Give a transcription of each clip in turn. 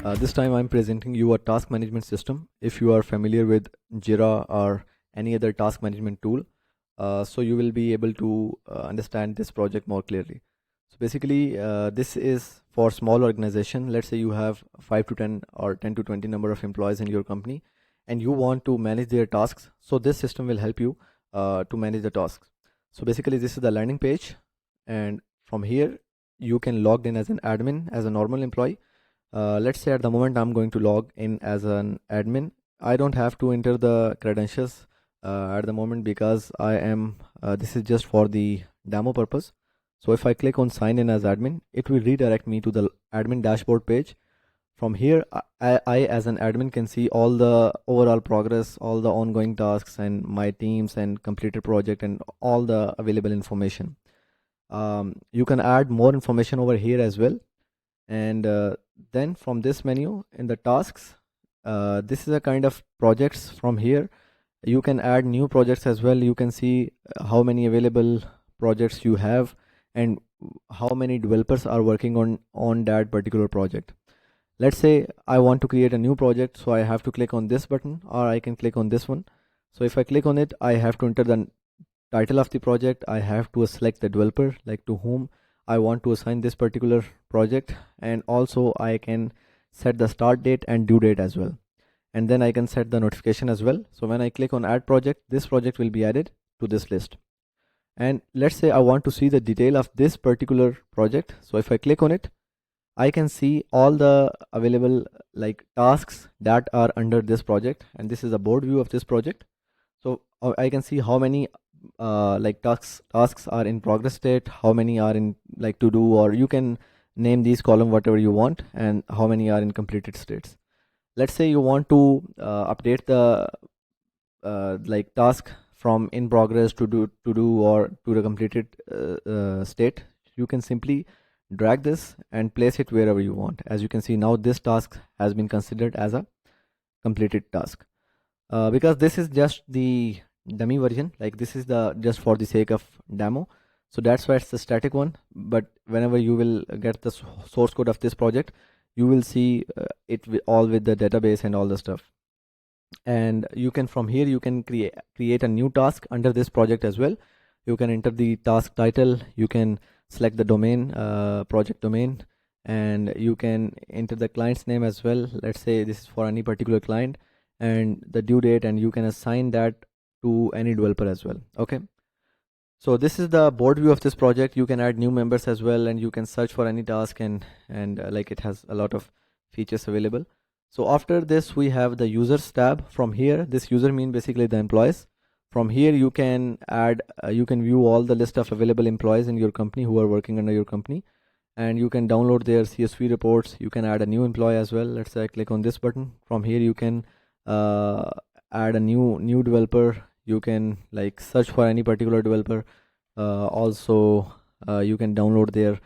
This time I'm presenting you a task management system. If you are familiar with Jira or any other task management tool, so you will be able to understand this project more clearly. So basically, this is for small organization. Let's say you have 5 to 10 or 10 to 20 number of employees in your company, and you want to manage their tasks. So this system will help you to manage the tasks. So basically, this is the landing page, and from here you can log in as an admin, as a normal employee. Let's say at the moment I'm going to log in as an admin. I don't have to enter the credentials at the moment because I am this is just for the demo purpose. So if I click on sign in as admin, it will redirect me to the admin dashboard page. From here I as an admin can see all the overall progress, all the ongoing tasks and my teams and completed project and all the available information. You can add more information over here as well, and then from this menu in the tasks, this is a kind of projects. From here you can add new projects as well. You can see how many available projects you have and how many developers are working on that particular project. Let's say I want to create a new project, so I have to click on this button, or I can click on this one. So if I click on it, I have to enter the title of the project. I have to select the developer, like to whom I want to assign this particular project, and also I can set the start date and due date as well, and then I can set the notification as well. So when I click on add project, this project will be added to this list. And let's say I want to see the detail of this particular project. So if I click on it, I can see all the available like tasks that are under this project, and this is a board view of this project. So I can see how many like tasks are in progress state, how many are in like to do, or you can name these column whatever you want, and how many are in completed states. Let's say you want to update the like task from in progress to do or to the completed state. You can simply drag this and place it wherever you want. As you can see, now this task has been considered as a completed task. Because this is just the dummy version, like this is the just for the sake of demo, so that's why it's the static one. But whenever you will get the source code of this project, you will see it all with the database and all the stuff. And you can from here you can create a new task under this project as well. You can enter the task title, you can select the domain, project domain, and you can enter the client's name as well. Let's say this is for any particular client, and the due date, and you can assign that to any developer as well. Okay, so this is the board view of this project. You can add new members as well, and you can search for any task, and like it has a lot of features available. So after this we have the users tab. From here, this user mean basically the employees. From here you can add you can view all the list of available employees in your company who are working under your company, and you can download their CSV reports. You can add a new employee as well. Let's say I click on this button. From here you can add a new developer. You can like search for any particular developer. Also you can download their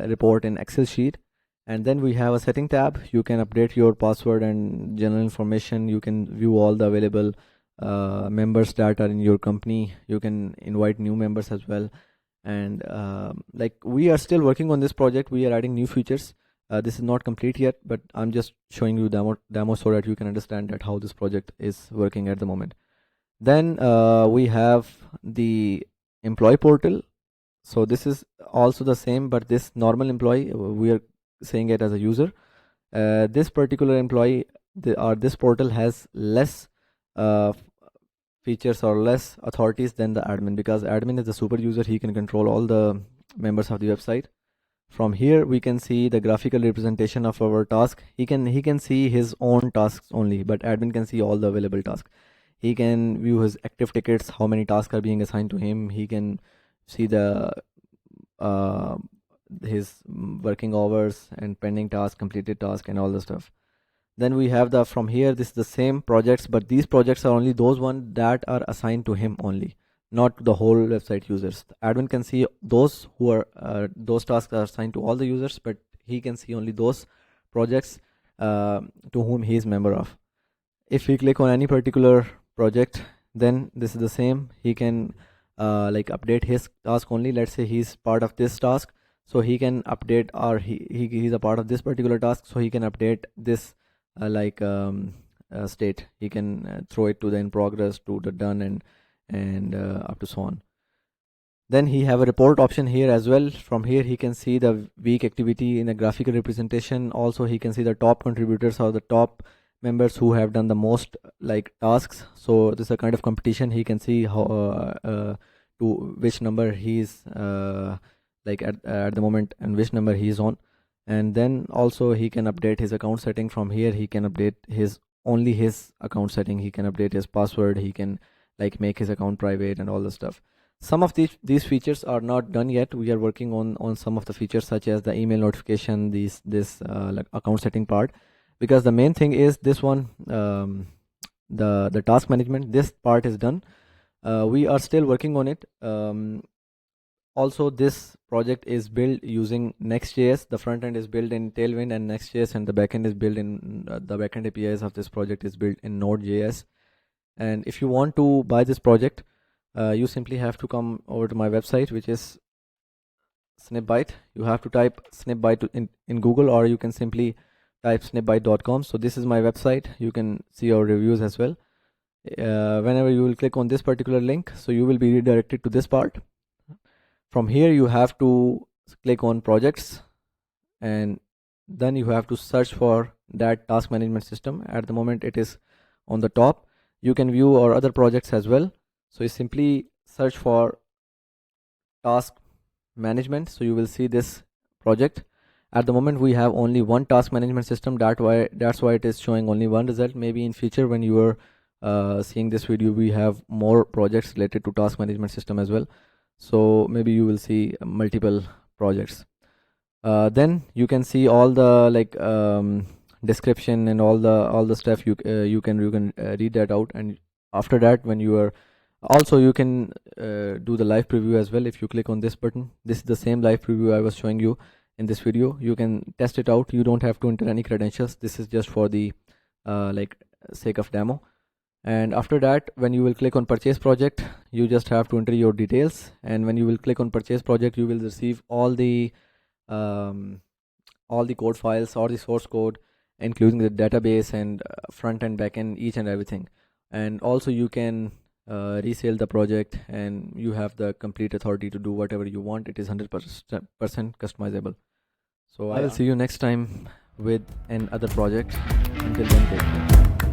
report in Excel sheet. And then we have a setting tab. You can update your password and general information. You can view all the available members that are in your company. You can invite new members as well. And like we are still working on this project, we are adding new features. This is not complete yet, but I'm just showing you demo so that you can understand that how this project is working at the moment. Then we have the employee portal. So this is also the same, but this normal employee, we are saying it as a user. This particular employee this portal has less features or less authorities than the admin, because admin is the super user. He can control all the members of the website. From here we can see the graphical representation of our task. He can see his own tasks only, but admin can see all the available tasks. He can view his active tickets, how many tasks are being assigned to him. He can see the his working hours and pending task, completed task, and all the stuff. Then we have the from here, this is the same projects, but these projects are only those ones that are assigned to him only, not to the whole website users. The admin can see those who are those tasks are assigned to all the users, but he can see only those projects to whom he is member of. If we click on any particular project, then this is the same. He can like update his task only. Let's say he's part of this task, so he can update, or he's a part of this particular task, so he can update this state. He can throw it to the in progress, to the done, and up to so on. Then he have a report option here as well. From here he can see the week activity in a graphical representation. Also he can see the top contributors or the top members who have done the most tasks. So this is a kind of competition. He can see how to which number he's at the moment, and which number he is on. And then also he can update his account setting. From here he can update only his account setting. He can update his password. He can make his account private and all the stuff. Some of these features are not done yet. We are working on some of the features, such as the email notification, this account setting part, because the main thing is this one, the task management. This part is done. We are still working on it. Also this project is built using Next.js. The front end is built in Tailwind and Next.js, and the backend is built in the backend APIs of this project is built in Node.js. And if you want to buy this project, you simply have to come over to my website, which is Snipbyte. You have to type Snipbyte in Google, or you can simply type snipbyte.com. So this is my website. You can see our reviews as well. Whenever you will click on this particular link, so you will be redirected to this part. From here you have to click on projects, and then you have to search for that task management system. At the moment it is on the top. You can view our other projects as well. So you simply search for task management, so you will see this project. At the moment we have only one task management system. That's why it is showing only one result. Maybe in future, when you are seeing this video, we have more projects related to task management system as well, so maybe you will see multiple projects. Then you can see all the description and all the stuff. You can read that out, and after that, when you are also, you can do the live preview as well. If you click on this button, this is the same live preview I was showing you in this video. You can test it out. You don't have to enter any credentials. This is just for the sake of demo. And after that, when you will click on purchase project, you just have to enter your details. And when you will click on purchase project, you will receive all the code files or the source code, including the database and front and back end, each and everything. And also you can resale the project, and you have the complete authority to do whatever you want. It is 100% customizable. So I will see you next time with another project. Until then, take care.